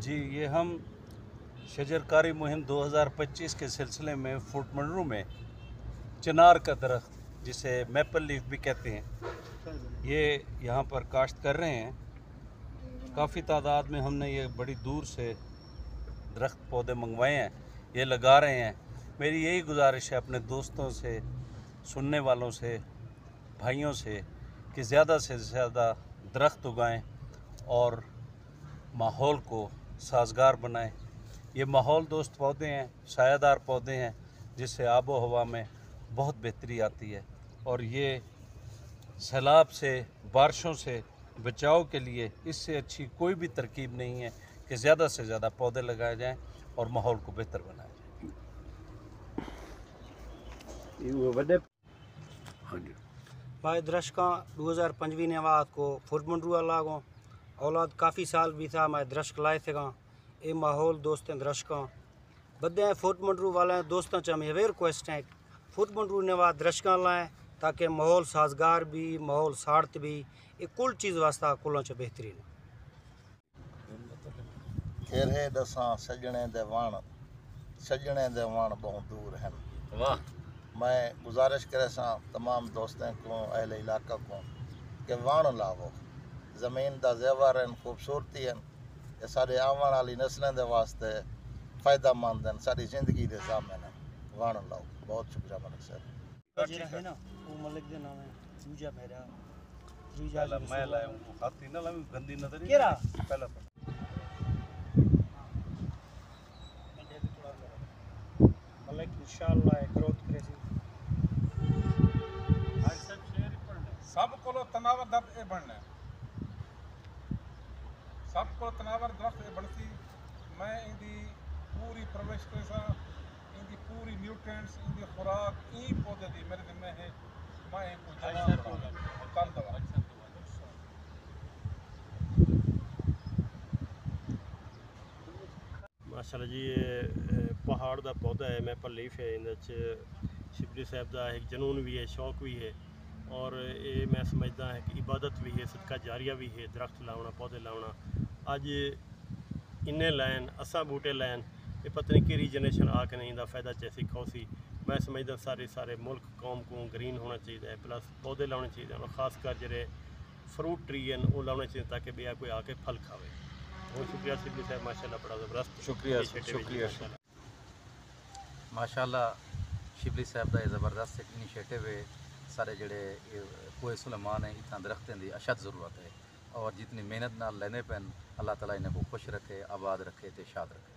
جی یہ ہم شجرکاری مہم 2025 کے سلسلے میں فورٹ منرو میں چنار کا درخت جسے میپل لیف بھی کہتے ہیں یہ یہاں پر کاشت کر رہے ہیں. کافی تعداد میں ہم نے یہ بڑی دور سے درخت پودے منگوائے ہیں, یہ لگا رہے ہیں. میری یہی گزارش ہے اپنے دوستوں سے, سننے والوں سے, بھائیوں سے کہ زیادہ سے زیادہ درخت اگائیں اور ماحول کو سازگار بنائیں. یہ ماحول دوست پودے ہیں, سایہ دار پودے ہیں جس سے آب و ہوا میں بہت بہتری آتی ہے, اور یہ سیلاب سے, بارشوں سے بچاؤ کے لیے اس سے اچھی کوئی بھی ترکیب نہیں ہے کہ زیادہ سے زیادہ پودے لگائے جائیں اور ماحول کو بہتر بنایا جائے. بھائی درشکاں 2025 نے وات کو فورٹ منرو لاگوں اولاد کافی سال بھی تھا میں درشک لائے تھے گا. اے ماحول دوستیں درشکاں بدے ہیں فورٹ منرو والے دوستوں چاہم اویر کوسٹ ہیں فورٹ منرو نے وات درشکاں لائیں تاکہ ماحول سازگار بھی, ماحول ساڑت بھی, ایک کل چیز واسطہ کلوں چ بہترین. کیرے دساں سجنے دے وان بہت دور ہیں. واہ. میں گزارش کرے ساں تمام دوستیں کو, اہل علاقہ کو کہ وان لاو, زمین دا زیور ہیں, خوبصورتی ہیں, یہ سارے آون والی نسلیں دے واسطے فائدہ مند ہیں, ساری زندگی دے ضامن ہیں. وان لاو. بہت شکریہ ملک صاحب. ہے نا وہ ملک دے نام ہے دوجا میرا میں لایا ہوں ہاتھی نہ لاؤں گندی نظر کیرا پہلا ملک انشاءاللہ گروتھ کرے سی. سب کو تناور درخت اے بننا ہے, سب کو تناور درخت اے بنسی. میں ان دی پوری پرورش کرے سا, ان دی پوری نیوٹرینٹس, ان دی خوراک این پودے دی میرے ذمہ ہے. میں ان کو جناب کل دوا ماشاءاللہ جی. یہ پہاڑ دا پودا ہے, میپل لیف ہے. اندر شبلی صاحب دا ایک جنون بھی ہے, شوق بھی ہے, اور یہ میں سمجھتا ہے کہ عبادت بھی ہے, صدقہ جاریہ بھی ہے. درخت لاؤنا, پودے لاؤنا. اج انہیں لین اساں بوٹے لین, یہ پتہ نہیں کہڑی جنریشن آ کے نہیں دا فائدہ چیسی کھوسی. میں سمجھتا سارے ملک قوم کو گرین ہونا چاہیے, پلس پودے لاؤنے چاہیے, اور خاص کر جڑے فروٹ ٹری ہیں وہ لاؤنے چاہیے تاکہ بیا کوئی آ کے پھل کھاوے. بہت شکریہ شبلی صاحب, ماشاءاللہ بڑا زبردست. شکریہ. ماشاءاللہ شبلی صاحب دا یہ زبردست ایک انیشیٹو ہے. سارے جڑے کوئے سلیمان ہیں اتنا درختیں دی اشد ضرورت ہے, اور جتنی محنت نال لینے پین اللہ تعالیٰ انہیں کو خوش رکھے, آباد رکھے تے شاد رکھے.